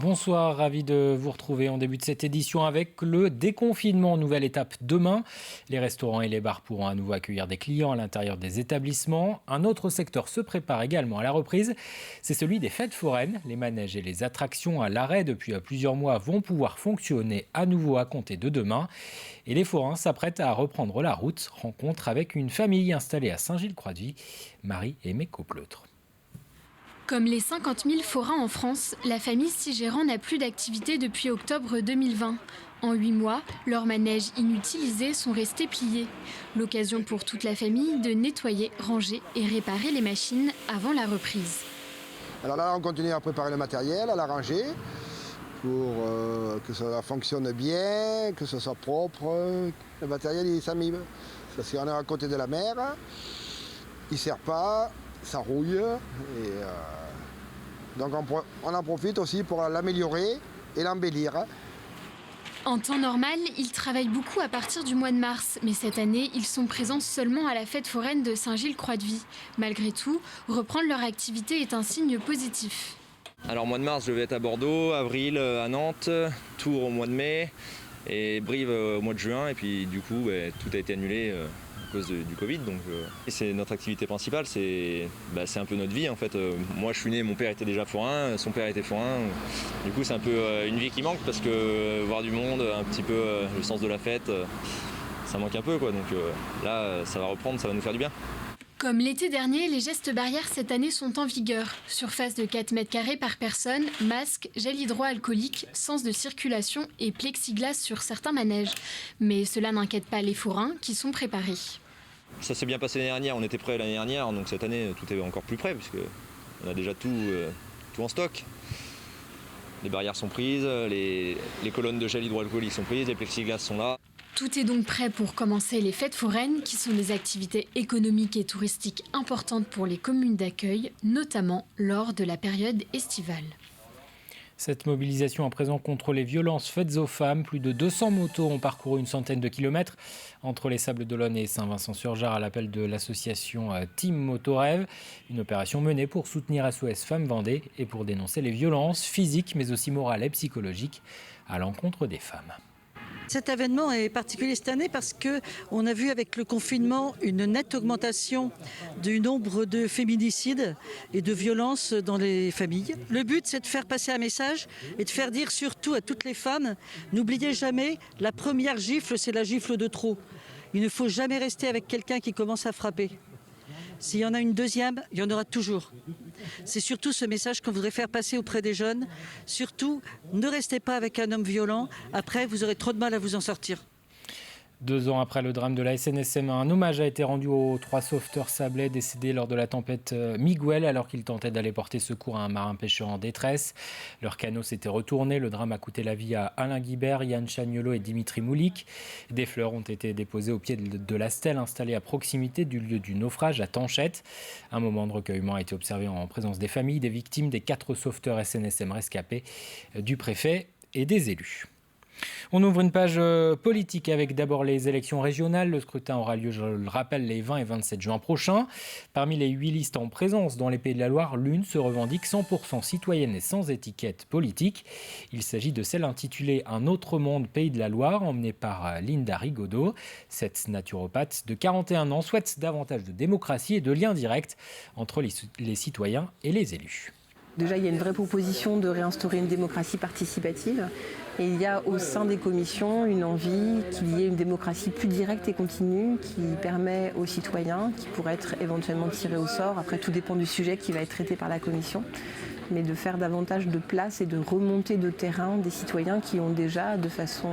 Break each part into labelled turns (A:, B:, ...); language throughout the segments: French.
A: Bonsoir, ravi de vous retrouver. On débute cette édition avec le déconfinement. Nouvelle étape demain. Les restaurants et les bars pourront à nouveau accueillir des clients à l'intérieur des établissements. Un autre secteur se prépare également à la reprise. C'est celui des fêtes foraines. Les manèges et les attractions à l'arrêt depuis plusieurs mois vont pouvoir fonctionner à nouveau à compter de demain. Et les forains s'apprêtent à reprendre la route. Rencontre avec une famille installée à Saint-Gilles-Croix-de-Vie. Marie-Aimée Copleutre.
B: Comme les 50 000 forains en France, la famille Sigéran n'a plus d'activité depuis octobre 2020. En 8 mois, leurs manèges inutilisés sont restés pliés. L'occasion pour toute la famille de nettoyer, ranger et réparer les machines avant la reprise.
C: Alors là, on continue à préparer le matériel, à l'arranger pour que ça fonctionne bien, que ce soit propre. Le matériel, il s'amime. Parce qu'on est à côté de la mer, il ne sert pas. Ça rouille et donc on en profite aussi pour l'améliorer et l'embellir.
B: En temps normal, ils travaillent beaucoup à partir du mois de mars, mais cette année, ils sont présents seulement à la fête foraine de Saint-Gilles-Croix-de-Vie. Malgré tout, reprendre leur activité est un signe positif.
D: Alors mois de mars, je vais être à Bordeaux, avril à Nantes, Tours au mois de mai et Brive au mois de juin. Et puis du coup, tout a été annulé à cause du Covid. Donc, c'est notre activité principale, c'est un peu notre vie en fait. Moi je suis né, mon père était déjà forain, son père était forain. Du coup c'est un peu une vie qui manque parce que voir du monde, un petit peu le sens de la fête, ça manque un peu quoi. Donc là ça va reprendre, ça va nous faire du bien.
B: Comme l'été dernier, les gestes barrières cette année sont en vigueur. Surface de 4 mètres carrés par personne, masque, gel hydroalcoolique, sens de circulation et plexiglas sur certains manèges. Mais cela n'inquiète pas les forains qui sont préparés.
D: Ça s'est bien passé l'année dernière, on était prêts l'année dernière, donc cette année tout est encore plus prêt puisqu'on a déjà tout en stock. Les barrières sont prises, les colonnes de gel hydroalcoolique sont prises, les plexiglas sont là.
B: Tout est donc prêt pour commencer les fêtes foraines, qui sont des activités économiques et touristiques importantes pour les communes d'accueil, notamment lors de la période estivale.
A: Cette mobilisation à présent contre les violences faites aux femmes, plus de 200 motos ont parcouru une centaine de kilomètres entre les Sables-d'Olonne et Saint-Vincent-sur-Jard à l'appel de l'association Team Motorêve. Une opération menée pour soutenir SOS Femmes Vendée et pour dénoncer les violences physiques mais aussi morales et psychologiques à l'encontre des femmes.
E: Cet événement est particulier cette année parce qu'on a vu avec le confinement une nette augmentation du nombre de féminicides et de violences dans les familles. Le but, c'est de faire passer un message et de faire dire surtout à toutes les femmes, n'oubliez jamais, la première gifle, c'est la gifle de trop. Il ne faut jamais rester avec quelqu'un qui commence à frapper. S'il y en a une deuxième, il y en aura toujours. C'est surtout ce message qu'on voudrait faire passer auprès des jeunes. Surtout, ne restez pas avec un homme violent. Après, vous aurez trop de mal à vous en sortir.
A: 2 ans après le drame de la SNSM, un hommage a été rendu aux 3 sauveteurs sablais décédés lors de la tempête Miguel alors qu'ils tentaient d'aller porter secours à un marin pêcheur en détresse. Leur canot s'était retourné. Le drame a coûté la vie à Alain Guibert, Yann Chagnolo et Dimitri Moulik. Des fleurs ont été déposées au pied de la stèle installée à proximité du lieu du naufrage à Tanchette. Un moment de recueillement a été observé en présence des familles, des victimes, des 4 sauveteurs SNSM rescapés, du préfet et des élus. On ouvre une page politique avec d'abord les élections régionales. Le scrutin aura lieu, je le rappelle, les 20 et 27 juin prochains. Parmi les 8 listes en présence dans les Pays de la Loire, l'une se revendique 100% citoyenne et sans étiquette politique. Il s'agit de celle intitulée « Un autre monde, Pays de la Loire » emmenée par Linda Rigaudot. Cette naturopathe de 41 ans souhaite davantage de démocratie et de lien direct entre les citoyens et les élus.
F: Déjà, il y a une vraie proposition de réinstaurer une démocratie participative. Et il y a au sein des commissions une envie qu'il y ait une démocratie plus directe et continue qui permet aux citoyens, qui pourraient être éventuellement tirés au sort, après tout dépend du sujet qui va être traité par la commission, mais de faire davantage de place et de remontée de terrain des citoyens qui ont déjà, de façon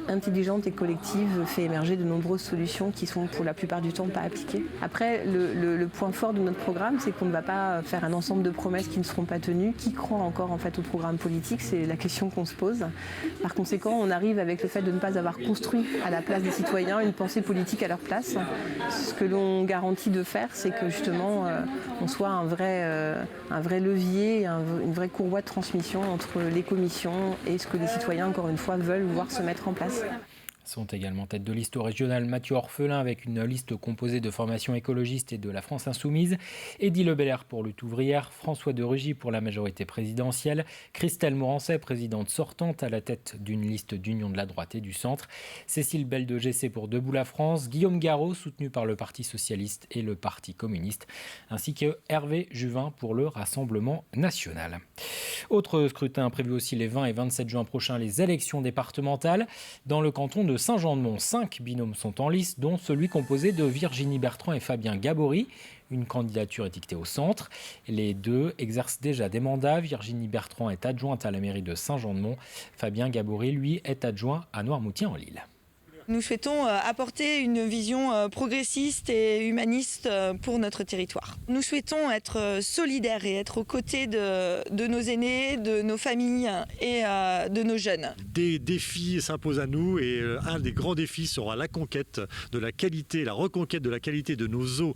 F: intelligente et collective, fait émerger de nombreuses solutions qui sont pour la plupart du temps pas appliquées. Après, le point fort de notre programme, c'est qu'on ne va pas faire un ensemble de promesses qui ne seront pas tenues. Qui croit encore en fait au programme politique? C'est la question qu'on se pose. Par conséquent, on arrive avec le fait de ne pas avoir construit à la place des citoyens une pensée politique à leur place. Ce que l'on garantit de faire, c'est que justement on soit un vrai levier, une vraie courroie de transmission entre les commissions et ce que les citoyens, encore une fois, veulent voir se mettre en place.
A: Sont également tête de liste au régional Mathieu Orphelin avec une liste composée de formations écologistes et de la France Insoumise, Eddy Lebelair pour Lutte ouvrière, François de Rugy pour la majorité présidentielle, Christelle Morancet, présidente sortante à la tête d'une liste d'union de la droite et du centre, Cécile Belle de GC pour Debout la France, Guillaume Garot soutenu par le Parti socialiste et le Parti communiste, ainsi que Hervé Juvin pour le Rassemblement national. Autre scrutin prévu aussi les 20 et 27 juin prochains, les élections départementales. Dans le canton de Saint-Jean-de-Mont, 5 binômes sont en lice, dont celui composé de Virginie Bertrand et Fabien Gabory. Une candidature étiquetée au centre. Les deux exercent déjà des mandats. Virginie Bertrand est adjointe à la mairie de Saint-Jean-de-Mont. Fabien Gabory, lui, est adjoint à Noirmoutier-en-l'Île.
G: Nous souhaitons apporter une vision progressiste et humaniste pour notre territoire. Nous souhaitons être solidaires et être aux côtés de nos aînés, de nos familles et de nos jeunes.
H: Des défis s'imposent à nous et un des grands défis sera la conquête de la qualité, la reconquête de la qualité de nos eaux,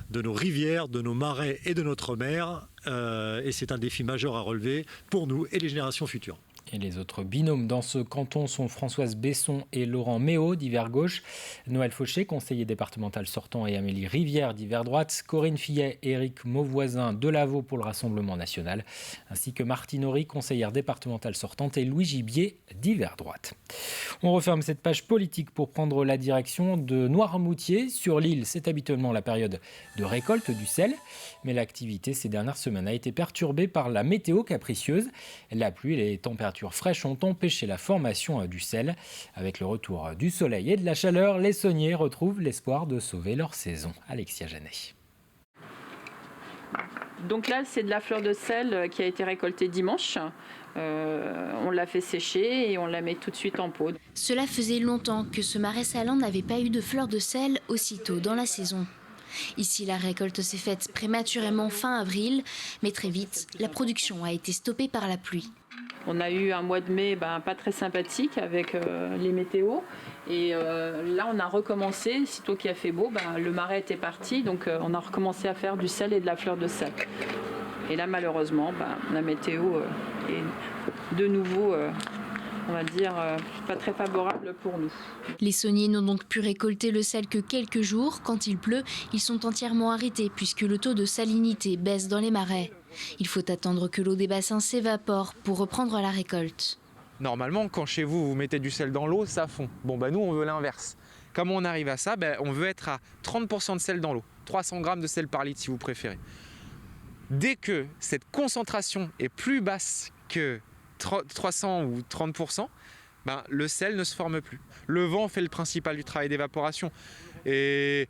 H: de nos rivières, de nos marais et de notre mer. Et c'est un défi majeur à relever pour nous et les générations futures.
A: Et les autres binômes dans ce canton sont Françoise Besson et Laurent Méo d'hiver gauche, Noël Fauché, conseiller départemental sortant, et Amélie Rivière d'hiver droite, Corinne Fillet et Éric Mauvoisin de Lavaux pour le Rassemblement national, ainsi que Martine Horry, conseillère départementale sortante, et Louis Gibier d'hiver droite. On referme cette page politique pour prendre la direction de Noirmoutier. Sur l'île, c'est habituellement la période de récolte du sel, mais l'activité ces dernières semaines a été perturbée par la météo capricieuse. La pluie et les températures fraîches ont empêché la formation du sel. Avec le retour du soleil et de la chaleur, les sauniers retrouvent l'espoir de sauver leur saison. Alexia Janet.
I: Donc là, c'est de la fleur de sel qui a été récoltée dimanche. On l'a fait sécher et on la met tout de suite en pot.
B: Cela faisait longtemps que ce marais salant n'avait pas eu de fleur de sel aussitôt dans la saison. Ici, la récolte s'est faite prématurément fin avril, mais très vite, la production a été stoppée par la pluie.
I: On a eu un mois de mai pas très sympathique avec les météos. Et là, on a recommencé. Sitôt qu'il a fait beau, le marais était parti. Donc, on a recommencé à faire du sel et de la fleur de sel. Et là, malheureusement, la météo est de nouveau, on va dire, pas très favorable pour nous.
B: Les sauniers n'ont donc pu récolter le sel que quelques jours. Quand il pleut, ils sont entièrement arrêtés puisque le taux de salinité baisse dans les marais. Il faut attendre que l'eau des bassins s'évapore pour reprendre la récolte.
J: Normalement, quand chez vous, vous mettez du sel dans l'eau, ça fond. Bon, nous, on veut l'inverse. Comment on arrive à ça ? On veut être à 30% de sel dans l'eau. 300 grammes de sel par litre, si vous préférez. Dès que cette concentration est plus basse que 300 ou 30%, le sel ne se forme plus. Le vent fait le principal du travail d'évaporation. Et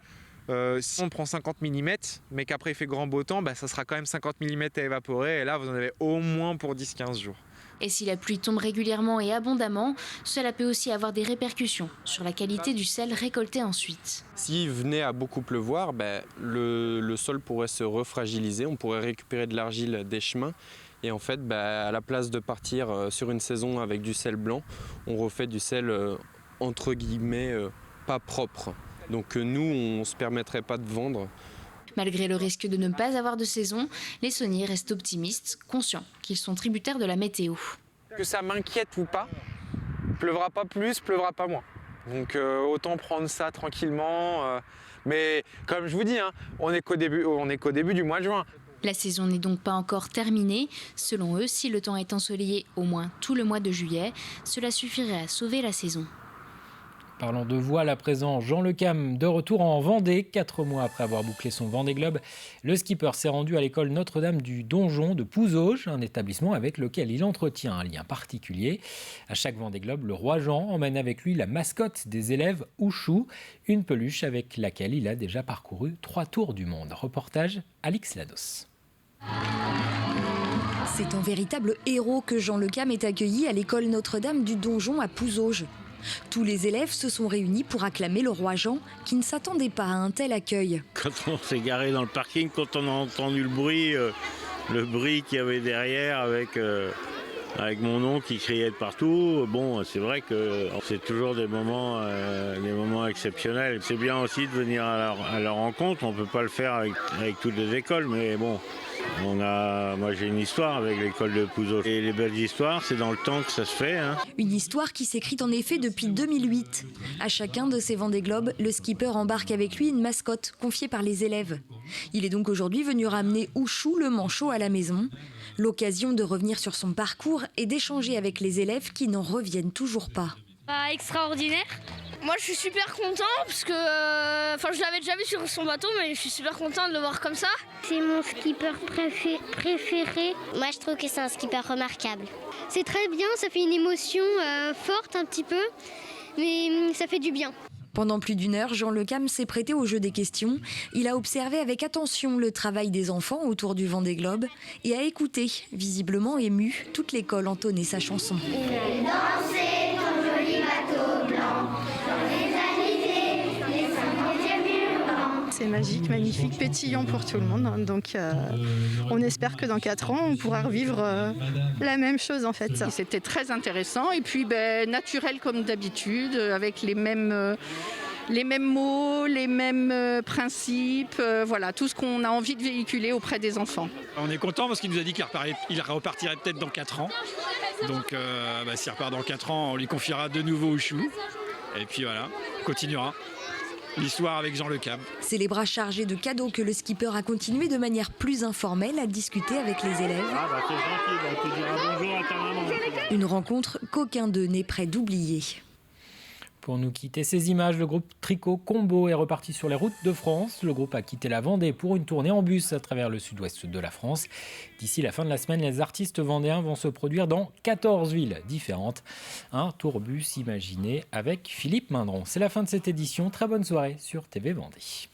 J: si on prend 50 mm, mais qu'après il fait grand beau temps, ça sera quand même 50 mm à évaporer. Et là, vous en avez au moins pour 10-15 jours.
B: Et si la pluie tombe régulièrement et abondamment, cela peut aussi avoir des répercussions sur la qualité du sel récolté ensuite.
K: S'il venait à beaucoup pleuvoir, le sol pourrait se refragiliser, on pourrait récupérer de l'argile des chemins. Et en fait, à la place de partir sur une saison avec du sel blanc, on refait du sel entre guillemets pas propre. Donc nous, on ne se permettrait pas de vendre.
B: Malgré le risque de ne pas avoir de saison, les sauniers restent optimistes, conscients qu'ils sont tributaires de la météo.
J: Que ça m'inquiète ou pas, pleuvra pas plus, pleuvra pas moins. Donc autant prendre ça tranquillement. Mais comme je vous dis, on est qu'au début du mois de juin.
B: La saison n'est donc pas encore terminée. Selon eux, si le temps est ensoleillé au moins tout le mois de juillet, cela suffirait à sauver la saison.
A: Parlons de voile à présent, Jean Le Cam de retour en Vendée. 4 mois après avoir bouclé son Vendée Globe, le skipper s'est rendu à l'école Notre-Dame du Donjon de Pouzauges, un établissement avec lequel il entretient un lien particulier. À chaque Vendée Globe, le roi Jean emmène avec lui la mascotte des élèves, Ouchou, une peluche avec laquelle il a déjà parcouru 3 tours du monde. Reportage Alix Lados.
L: C'est un véritable héros que Jean Le Cam est accueilli à l'école Notre-Dame du Donjon à Pouzauges. Tous les élèves se sont réunis pour acclamer le roi Jean, qui ne s'attendait pas à un tel accueil.
M: Quand on s'est garé dans le parking, quand on a entendu le bruit qu'il y avait derrière avec mon nom qui criait de partout, c'est vrai que c'est toujours des moments exceptionnels. C'est bien aussi de venir à leur rencontre, on ne peut pas le faire avec toutes les écoles, mais Moi j'ai une histoire avec l'école de Pouzauges. Et les belles histoires, c'est dans le temps que ça se fait.
L: Une histoire qui s'écrit en effet depuis 2008. À chacun de ces Vendée Globe, le skipper embarque avec lui une mascotte confiée par les élèves. Il est donc aujourd'hui venu ramener Ouchou le manchot à la maison. L'occasion de revenir sur son parcours et d'échanger avec les élèves qui n'en reviennent toujours pas.
N: Extraordinaire. Moi je suis super content parce que je l'avais déjà vu sur son bateau, mais je suis super content de le voir comme ça.
O: C'est mon skipper préféré. Moi je trouve que c'est un skipper remarquable. C'est très bien, ça fait une émotion forte un petit peu, mais ça fait du bien.
L: Pendant plus d'1 heure, Jean Le Cam s'est prêté au jeu des questions. Il a observé avec attention le travail des enfants autour du Vendée Globe et a écouté, visiblement ému, toute l'école entonner sa chanson.
O: Danser ton joli bateau blanc, dans les alizés, les 50e murs blancs.
P: C'est magique, magnifique, pétillant pour tout le monde. Donc on espère que dans 4 ans, on pourra revivre la même chose en fait.
Q: C'était très intéressant et puis naturel comme d'habitude, avec les mêmes mots, les mêmes principes, voilà, tout ce qu'on a envie de véhiculer auprès des enfants.
R: On est content parce qu'il nous a dit qu'il repartirait peut-être dans 4 ans. Donc s'il repart dans 4 ans, on lui confiera de nouveau Ouchou. Et puis voilà, on continuera l'histoire avec Jean Le Cam.
L: C'est les bras chargés de cadeaux que le skipper a continué de manière plus informelle à discuter avec les élèves.
M: C'est gentil, tu diras bonjour à ta maman.
L: Une rencontre qu'aucun d'eux n'est prêt d'oublier.
A: Pour nous quitter ces images, le groupe Tricot Combo est reparti sur les routes de France. Le groupe a quitté la Vendée pour une tournée en bus à travers le sud-ouest de la France. D'ici la fin de la semaine, les artistes vendéens vont se produire dans 14 villes différentes. Un tourbus imaginé avec Philippe Mindron. C'est la fin de cette édition. Très bonne soirée sur TV Vendée.